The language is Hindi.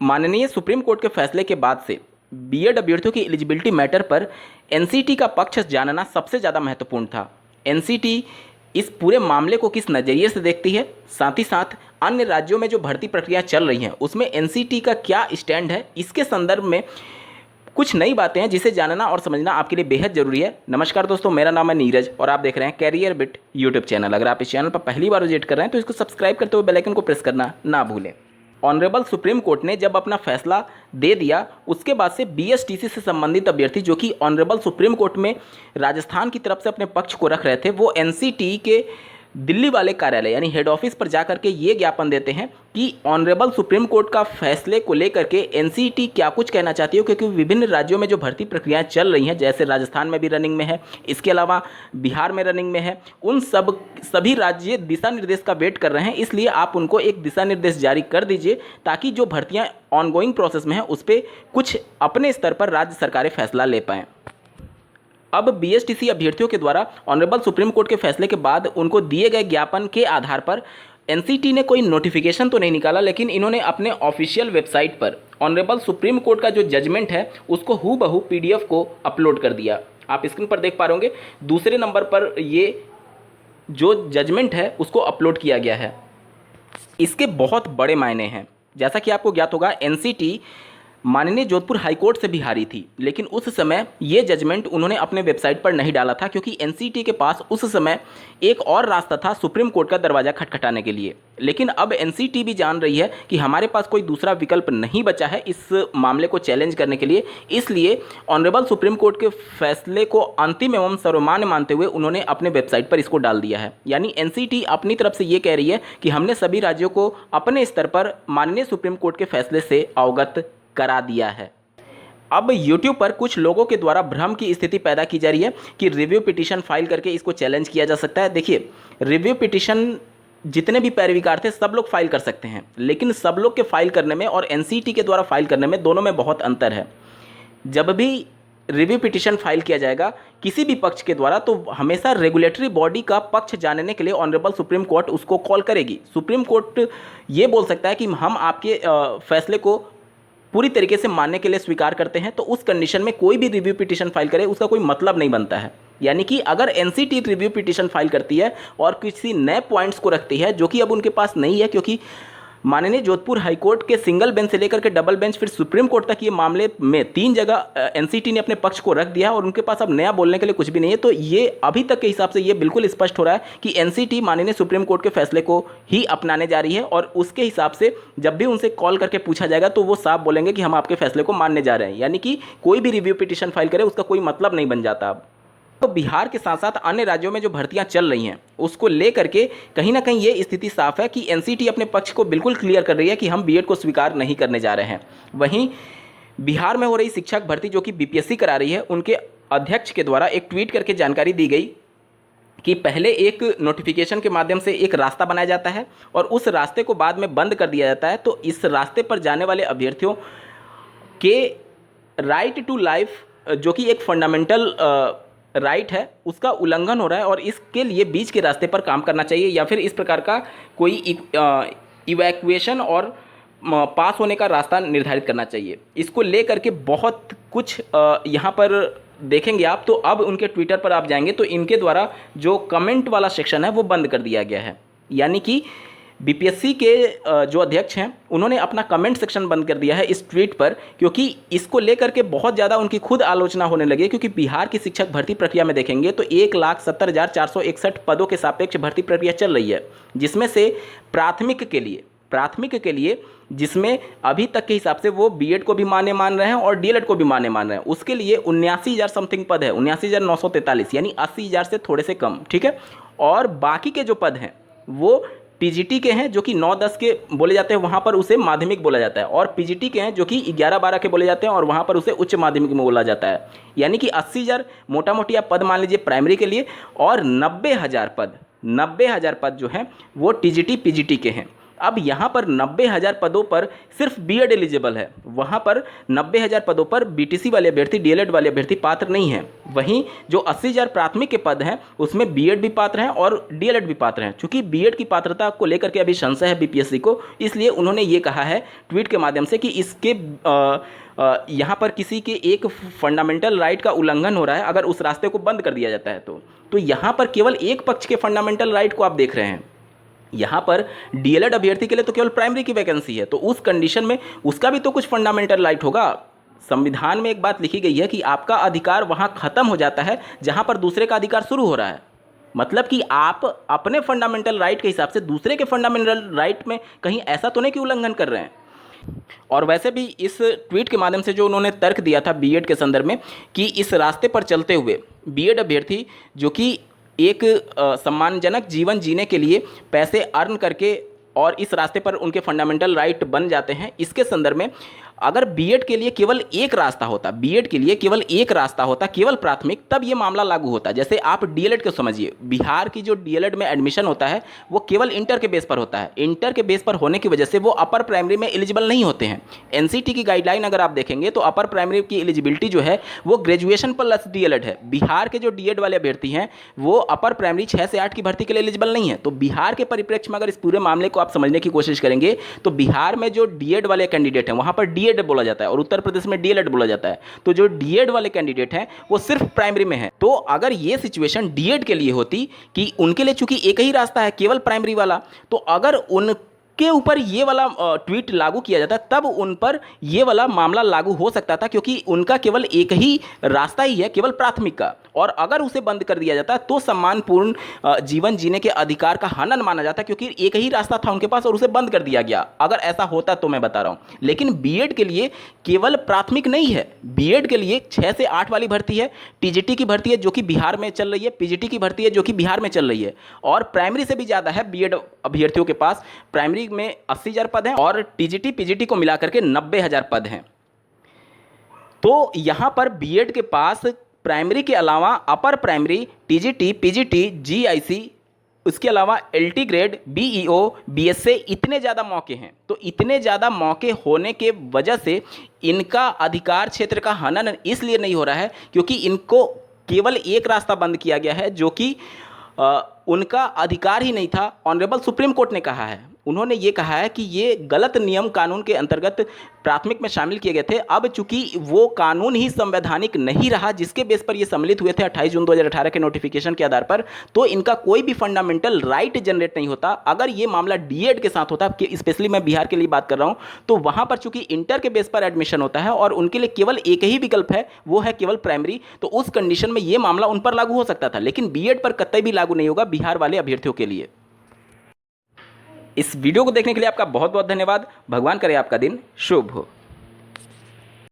माननीय सुप्रीम कोर्ट के फैसले के बाद से बीएड अभ्यर्थियों की एलिजिबिलिटी मैटर पर एनसीटी का पक्ष जानना सबसे ज़्यादा महत्वपूर्ण था। एनसीटी इस पूरे मामले को किस नज़रिए से देखती है, साथ ही साथ अन्य राज्यों में जो भर्ती प्रक्रिया चल रही हैं उसमें एनसीटी का क्या स्टैंड है, इसके संदर्भ में कुछ नई बातें हैं जिसे जानना और समझना आपके लिए बेहद जरूरी है। नमस्कार दोस्तों, मेरा नाम है नीरज और आप देख रहे हैं कैरियर बिट यूट्यूब चैनल। अगर आप इस चैनल पर पहली बार विजिट कर रहे हैं तो इसको सब्सक्राइब करते हुए बेल आइकन को प्रेस करना ना भूलें। ऑनरेबल सुप्रीम कोर्ट ने जब अपना फैसला दे दिया उसके बाद से बीएसटीसी से संबंधित अभ्यर्थी जो कि ऑनरेबल सुप्रीम कोर्ट में राजस्थान की तरफ से अपने पक्ष को रख रहे थे, वो एनसीटी के दिल्ली वाले कार्यालय यानी हेड ऑफिस पर जाकर के ये ज्ञापन देते हैं कि ऑनरेबल सुप्रीम कोर्ट का फैसले को लेकर के एनसीटी क्या कुछ कहना चाहती है, क्योंकि विभिन्न राज्यों में जो भर्ती प्रक्रियाएं चल रही हैं, जैसे राजस्थान में भी रनिंग में है, इसके अलावा बिहार में रनिंग में है, उन सभी राज्य दिशा निर्देश का वेट कर रहे हैं। इसलिए आप उनको एक दिशा निर्देश जारी कर दीजिए ताकि जो भर्तियाँ ऑनगोइंग प्रोसेस में हैं उस पर कुछ अपने स्तर पर राज्य सरकारें फैसला ले पाएँ। अब बीएसटीसी अभ्यर्थियों के द्वारा ऑनरेबल सुप्रीम कोर्ट के फैसले के बाद उनको दिए गए ज्ञापन के आधार पर एनसीटी ने कोई नोटिफिकेशन तो नहीं निकाला, लेकिन इन्होंने अपने ऑफिशियल वेबसाइट पर ऑनरेबल सुप्रीम कोर्ट का जो जजमेंट है उसको हूबहू पीडीएफ को अपलोड कर दिया। आप स्क्रीन पर देख पा रहे होंगे, दूसरे नंबर पर ये जो जजमेंट है उसको अपलोड किया गया है। इसके बहुत बड़े मायने हैं। जैसा कि आपको ज्ञात होगा, एनसीटी माननीय जोधपुर हाईकोर्ट से भी हारी थी, लेकिन उस समय ये जजमेंट उन्होंने अपने वेबसाइट पर नहीं डाला था क्योंकि एनसीटी के पास उस समय एक और रास्ता था सुप्रीम कोर्ट का दरवाज़ा खटखटाने के लिए। लेकिन अब एनसीटी भी जान रही है कि हमारे पास कोई दूसरा विकल्प नहीं बचा है इस मामले को चैलेंज करने के लिए, इसलिए ऑनरेबल सुप्रीम कोर्ट के फैसले को अंतिम एवं सर्वमान्य मानते हुए उन्होंने अपने वेबसाइट पर इसको डाल दिया है। यानी एनसीटी अपनी तरफ से ये कह रही है कि हमने सभी राज्यों को अपने स्तर पर माननीय सुप्रीम कोर्ट के फैसले से अवगत करा दिया है। अब YouTube पर कुछ लोगों के द्वारा भ्रम की स्थिति पैदा की जा रही है कि रिव्यू पिटीशन फाइल करके इसको चैलेंज किया जा सकता है। देखिए, रिव्यू पिटीशन जितने भी पैरवीकार थे सब लोग फाइल कर सकते हैं, लेकिन सब लोग के फाइल करने में और एनसीटी के द्वारा फाइल करने में दोनों में बहुत अंतर है। जब भी रिव्यू पिटीशन फाइल किया जाएगा किसी भी पक्ष के द्वारा तो हमेशा रेगुलेटरी बॉडी का पक्ष जानने के लिए ऑनरेबल सुप्रीम कोर्ट उसको कॉल करेगी। सुप्रीम कोर्ट ये बोल सकता है कि हम आपके फैसले को पूरी तरीके से मानने के लिए स्वीकार करते हैं, तो उस कंडीशन में कोई भी रिव्यू पिटीशन फाइल करे उसका कोई मतलब नहीं बनता है। यानी कि अगर एनसीटी रिव्यू पिटीशन फाइल करती है और किसी नए पॉइंट्स को रखती है जो कि अब उनके पास नहीं है, क्योंकि माननीय जोधपुर हाईकोर्ट के सिंगल बेंच से लेकर के डबल बेंच फिर सुप्रीम कोर्ट तक ये मामले में 3 जगह एनसीटी ने अपने पक्ष को रख दिया और उनके पास अब नया बोलने के लिए कुछ भी नहीं है। तो ये अभी तक के हिसाब से ये बिल्कुल स्पष्ट हो रहा है कि एनसीटी माननीय सुप्रीम कोर्ट के फैसले को ही अपनाने जा रही है और उसके हिसाब से जब भी उनसे कॉल करके पूछा जाएगा तो वो साफ बोलेंगे कि हम आपके फैसले को मानने जा रहे हैं। यानी कि कोई भी रिव्यू पिटीशन फाइल करे उसका कोई मतलब नहीं बन जाता अब। तो बिहार के साथ साथ अन्य राज्यों में जो भर्तियां चल रही हैं उसको लेकर के कहीं ना कहीं ये स्थिति साफ है कि एनसीटी अपने पक्ष को बिल्कुल क्लियर कर रही है कि हम बीएड को स्वीकार नहीं करने जा रहे हैं। वहीं बिहार में हो रही शिक्षक भर्ती जो कि बीपीएससी करा रही है, उनके अध्यक्ष के द्वारा एक ट्वीट करके जानकारी दी गई कि पहले एक नोटिफिकेशन के माध्यम से एक रास्ता बनाया जाता है और उस रास्ते को बाद में बंद कर दिया जाता है। तो इस रास्ते पर जाने वाले अभ्यर्थियों के राइट टू लाइफ जो कि एक फंडामेंटल राइट है उसका उल्लंघन हो रहा है और इसके लिए बीच के रास्ते पर काम करना चाहिए या फिर इस प्रकार का कोई इवैक्यूएशन और पास होने का रास्ता निर्धारित करना चाहिए। इसको लेकर के बहुत कुछ यहाँ पर देखेंगे आप, तो अब उनके ट्विटर पर आप जाएंगे तो इनके द्वारा जो कमेंट वाला सेक्शन है वो बंद कर दिया गया है। यानी कि बीपीएससी के जो अध्यक्ष हैं उन्होंने अपना कमेंट सेक्शन बंद कर दिया है इस ट्वीट पर, क्योंकि इसको लेकर के बहुत ज़्यादा उनकी खुद आलोचना होने लगी। क्योंकि बिहार की शिक्षक भर्ती प्रक्रिया में देखेंगे तो 1,70,461 पदों के सापेक्ष भर्ती प्रक्रिया चल रही है, जिसमें से प्राथमिक के लिए जिसमें अभी तक के हिसाब से वो बीएड को भी मान्य मान रहे हैं और डीएलएड को भी मान्य मान रहे हैं, उसके लिए 79,000 समथिंग पद है, 79,943, यानी 80,000 से थोड़े से कम, ठीक है। और बाकी के जो पद हैं वो टीजीटी के हैं जो कि 9-10 के बोले जाते हैं, वहाँ पर उसे माध्यमिक बोला जाता है, और पीजीटी के हैं जो कि 11-12 के बोले जाते हैं और वहाँ पर उसे उच्च माध्यमिक में बोला जाता है। यानी कि 80,000 मोटा मोटी आप पद मान लीजिए प्राइमरी के लिए, और 90,000 पद जो हैं वो टीजीटी पीजीटी के हैं। अब यहाँ पर 90,000 पदों पर सिर्फ बीएड एलिजिबल है, वहाँ पर 90,000 पदों पर बीटीसी वाले अभ्यर्थी, डीएलएड वाले अभ्यर्थी पात्र नहीं हैं। वहीं जो 80,000 प्राथमिक के पद हैं उसमें बीएड भी पात्र हैं और डीएलएड भी पात्र हैं। चूंकि बीएड की पात्रता को लेकर के अभी संशय है बीपीएससी को, इसलिए उन्होंने ये कहा है ट्वीट के माध्यम से कि इसके यहाँ पर किसी के एक फंडामेंटल राइट का उल्लंघन हो रहा है अगर उस रास्ते को बंद कर दिया जाता है तो यहाँ पर केवल एक पक्ष के फंडामेंटल राइट को आप देख रहे हैं। यहाँ पर डीएलएड अभ्यर्थी के लिए तो केवल प्राइमरी की वैकेंसी है, तो उस कंडीशन में उसका भी तो कुछ फंडामेंटल राइट होगा। संविधान में एक बात लिखी गई है कि आपका अधिकार वहाँ खत्म हो जाता है जहाँ पर दूसरे का अधिकार शुरू हो रहा है। मतलब कि आप अपने फंडामेंटल राइट के हिसाब से दूसरे के फंडामेंटल राइट में कहीं ऐसा तो नहीं कि उल्लंघन कर रहे हैं। और वैसे भी इस ट्वीट के माध्यम से जो उन्होंने तर्क दिया था बीएड के संदर्भ में कि इस रास्ते पर चलते हुए बीएड अभ्यर्थी जो कि एक सम्मानजनक जीवन जीने के लिए पैसे अर्न करके और इस रास्ते पर उनके फंडामेंटल राइट बन जाते हैं, इसके संदर्भ में अगर बीएड के लिए केवल एक रास्ता होता, बीएड के लिए केवल एक रास्ता होता, केवल प्राथमिक, तब ये मामला लागू होता। जैसे आप डीएलएड को समझिए, बिहार की जो डीएलएड में एडमिशन होता है वो केवल इंटर के बेस पर होता है। इंटर के बेस पर होने की वजह से वो अपर प्राइमरी में एलिजिबल नहीं होते हैं। एनसीटी की गाइडलाइन अगर आप देखेंगे तो अपर प्राइमरी की एलिजिबिलिटी जो है वो ग्रेजुएशन प्लस डीएलएड है। बिहार के जो डीएड वाले अभ्यर्थी हैं वो अपर प्राइमरी 6 से 8 की भर्ती के लिए एलिजिबल नहीं है। तो बिहार के परिप्रेक्ष्य में अगर इस पूरे मामले को आप समझने की कोशिश करेंगे तो बिहार में जो डीएड वाले कैंडिडेट हैं वहाँ पर डीएड बोला जाता है और उत्तर प्रदेश में डीएलएड बोला जाता है। तो जो डीएड वाले कैंडिडेट हैं वो सिर्फ प्राइमरी में है। तो अगर ये सिचुएशन डीएड के लिए होती कि उनके लिए चूंकि एक ही रास्ता है केवल प्राइमरी वाला, तो अगर उनके ऊपर ये वाला ट्वीट लागू किया जाता तब उन पर ये वाला मामला लागू हो सकता था, क्योंकि उनका केवल एक ही रास्ता ही है, केवल प्राथमिक का। और अगर उसे बंद कर दिया जाता तो सम्मानपूर्ण जीवन जीने के अधिकार का हनन माना जाता, क्योंकि एक ही रास्ता था उनके पास और उसे बंद कर दिया गया। अगर ऐसा होता तो मैं बता रहा हूं। लेकिन बीएड के लिए केवल प्राथमिक नहीं है, बीएड के लिए 6 से 8 वाली भर्ती है, टीजीटी की भर्ती है जो कि बिहार में चल रही है, पीजीटी की भर्ती है जो कि बिहार में चल रही है, और प्राइमरी से भी ज़्यादा है बीएड अभ्यर्थियों के पास। प्राइमरी में 80,000 पद हैं और टीजीटी पीजीटी को मिलाकर के 90,000 पद हैं। तो यहाँ पर बीएड के पास प्राइमरी के अलावा upper primary, TGT, PGT, GIC, उसके अलावा एलटी ग्रेड, बीईओ, बीएसए, इतने ज़्यादा मौके हैं। तो इतने ज़्यादा मौके होने के वजह से इनका अधिकार क्षेत्र का हनन इसलिए नहीं हो रहा है क्योंकि इनको केवल एक रास्ता बंद किया गया है जो कि उनका अधिकार ही नहीं था। ऑनरेबल सुप्रीम कोर्ट ने कहा है, उन्होंने ये कहा है कि ये गलत नियम कानून के अंतर्गत प्राथमिक में शामिल किए गए थे। अब चूंकि वो कानून ही संवैधानिक नहीं रहा जिसके बेस पर ये सम्मिलित हुए थे 28 जून 2018 के नोटिफिकेशन के आधार पर, तो इनका कोई भी फंडामेंटल राइट जनरेट नहीं होता। अगर ये मामला डीएड के साथ होता, स्पेशली मैं बिहार के लिए बात कर रहा हूँ, तो वहाँ पर चूंकि इंटर के बेस पर एडमिशन होता है और उनके लिए केवल एक ही विकल्प है, वो है केवल प्राइमरी, तो उस कंडीशन में ये मामला उन पर लागू हो सकता था। लेकिन बीएड पर कतई भी लागू नहीं होगा बिहार वाले अभ्यर्थियों के लिए। इस वीडियो को देखने के लिए आपका बहुत बहुत धन्यवाद। भगवान करे आपका दिन शुभ हो।